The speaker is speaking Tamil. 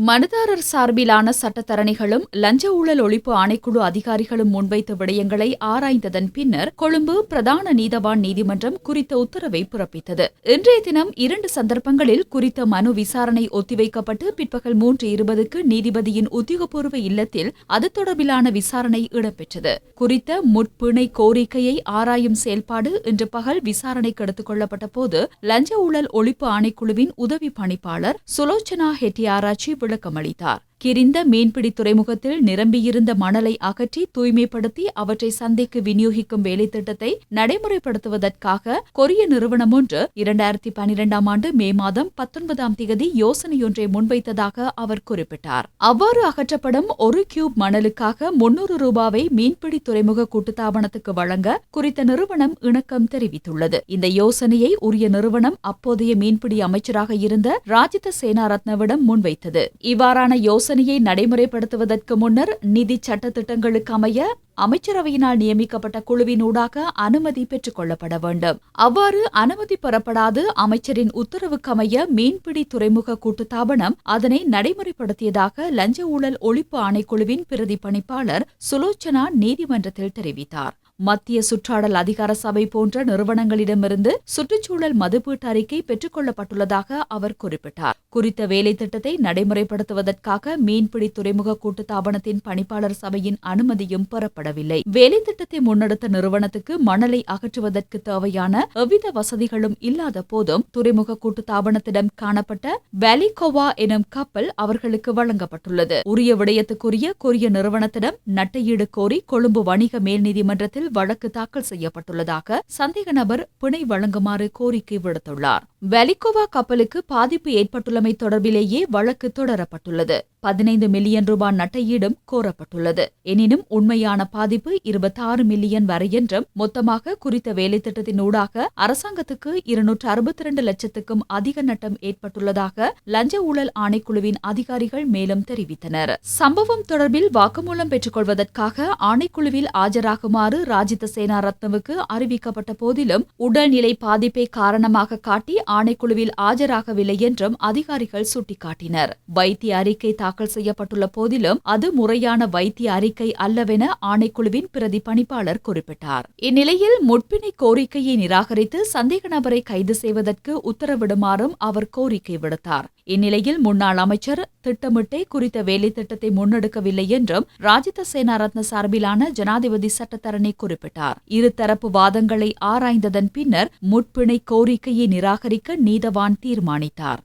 மனுதாரர் சார்பிலான சட்டத்தரணிகளும் லஞ்ச ஊழல் ஒழிப்பு ஆணைக்குழு அதிகாரிகளும் முன்வைத்த விடயங்களை ஆராய்ந்ததன் பின்னர் கொழும்பு பிரதான நீதவான் நீதிமன்றம் குறித்த உத்தரவை பிறப்பித்தது. இன்றைய தினம் 2 சந்தர்ப்பங்களில் குறித்த மனு விசாரணை ஒத்திவைக்கப்பட்டு பிற்பகல் 3:20க்கு நீதிபதியின் உத்தியோகபூர்வ இல்லத்தில் அது தொடர்பிலான விசாரணை இடம்பெற்றது. குறித்த முற்பிணை கோரிக்கையை ஆராயும் செயல்பாடு இன்று பகல் விசாரணைக்கு எடுத்துக் கொள்ளப்பட்ட போது லஞ்ச ஊழல் ஒழிப்பு ஆணைக்குழுவின் உதவி பணிப்பாளர் சுலோச்சனா ஹெட்டியாராச்சி விளக்கமளித்தார். கிரிந்த மீன்பிடி துறைமுகத்தில் நிரம்பியிருந்த மணலை அகற்றி தூய்மைப்படுத்தி அவற்றை சந்தைக்கு விநியோகிக்கும் வேலைத்திட்டத்தை நடைமுறைப்படுத்துவதற்காக கொரிய நிறுவனம் ஒன்று 2012ஆம் ஆண்டு மே மாதம் 19ஆம் தேதி யோசனையொன்றை முன்வைத்ததாக அவர் குறிப்பிட்டார். அவ்வாறு அகற்றப்படும் 1 கியூப் மணலுக்காக 300 ரூபாவை மீன்பிடி துறைமுக கூட்டுத்தாபனத்துக்கு வழங்க குறித்த நிறுவனம் இணக்கம் தெரிவித்துள்ளது. இந்த யோசனையை உரிய நிறுவனம் அப்போதைய மீன்பிடி அமைச்சராக இருந்த ராஜித சேனாரத்னவிடம் முன்வைத்தது. இவ்வாறான யோசனையை நடைமுறைப்படுத்துவதற்கு முன்னர் நிதி சட்டத்திட்டங்களுக்கு அமைய அமைச்சரவையினால் நியமிக்கப்பட்ட குழுவினூடாக அனுமதி பெற்றுக் கொள்ளப்பட வேண்டும். அவ்வாறு அனுமதி பெறப்படாது அமைச்சரின் உத்தரவுக்கமைய மீன்பிடி துறைமுக கூட்டுத்தாபனம் அதனை நடைமுறைப்படுத்தியதாக லஞ்ச ஊழல் ஒழிப்பு ஆணைக்குழுவின் பிரதி பணிப்பாளர் சுலோச்சனா நீதிமன்றத்தில் தெரிவித்தார். மத்திய சுற்றாடல் அதிகார சபை போன்ற நிறுவனங்களிடமிருந்து சுற்றுச்சூழல் மதிப்பீட்டு அறிக்கை பெற்றுக் கொள்ளப்பட்டுள்ளதாக அவர் குறிப்பிட்டார். குறித்த வேலை திட்டத்தை நடைமுறைப்படுத்துவதற்காக மீன்பிடி துறைமுக கூட்டுத்தாபனத்தின் பணிப்பாளர் சபையின் அனுமதியும் பெறப்படவில்லை. வேலை திட்டத்தை முன்னெடுத்த நிறுவனத்துக்கு மணலை அகற்றுவதற்கு தேவையான எவ்வித வசதிகளும் இல்லாத போதும் துறைமுக கூட்டுத்தாபனத்திடம் காணப்பட்ட வேலிகோவா எனும் கப்பல் அவர்களுக்கு வழங்கப்பட்டுள்ளது. உரிய விடயத்துக்குரிய கொரிய நிறுவனத்திடம் நட்டையீடு கோரி கொழும்பு வணிக மேல் நீதிமன்றத்தில் வழக்கு தாக்கல் செய்யப்பட்டுள்ளதாக சந்தேக நபர் பிணை வழங்குமாறு கோரிக்கை விடுத்துள்ளார். வேலிகோவா கப்பலுக்கு பாதிப்பு ஏற்பட்டுள்ளமை தொடர்பிலேயே வழக்கு தொடரப்பட்டுள்ளது. 15 மில்லியன் ரூபாய் நட்டையீடும் கோரப்பட்டுள்ளது. எனினும் உண்மையான பாதிப்பு 26 மில்லியன் வரை என்றும் மொத்தமாக குறித்த வேலைத்திட்டத்தினூடாக அரசாங்கத்துக்கு 262 லட்சத்துக்கும் அதிக நட்டம் ஏற்பட்டுள்ளதாக லஞ்ச ஊழல் ஆணைக்குழுவின் அதிகாரிகள் மேலும் தெரிவித்தனர். சம்பவம் தொடர்பில் வாக்குமூலம் பெற்றுக் கொள்வதற்காக ஆணைக்குழுவில் ஆஜராகுமாறு ராஜித சேனாரத்னவுக்கு அறிவிக்கப்பட்ட போதிலும் உடல்நிலை பாதிப்பை காரணமாக காட்டி ஆணைக்குழுவில் ஆஜராகவில்லை என்றும் அதிகாரிகள் சுட்டிக்காட்டினர். வைத்திய அறிக்கை தாக்கல் செய்யப்பட்டுள்ள போதிலும் அது முறையான வைத்திய அறிக்கை அல்லவென ஆணைக்குழுவின் பிரதி பணிப்பாளர் குறிப்பிட்டார். இந்நிலையில் முற்பிணை கோரிக்கையை நிராகரித்து சந்தேக நபரை கைது செய்வதற்கு உத்தரவிடுமாறும் அவர் கோரிக்கை விடுத்தார். இந்நிலையில் முன்னாள் அமைச்சர் திட்டமிட்டே குறித்த வேலை திட்டத்தை முன்னெடுக்கவில்லை என்றும் ராஜித சேனாரத்ன சார்பிலான ஜனாதிபதி சட்டத்தரணி குறிப்பிட்டார். இருதரப்பு வாதங்களை ஆராய்ந்ததன் பின்னர் முற்பிணை கோரிக்கையை நிராகரிக்க நீதவான் தீர்மானித்தார்.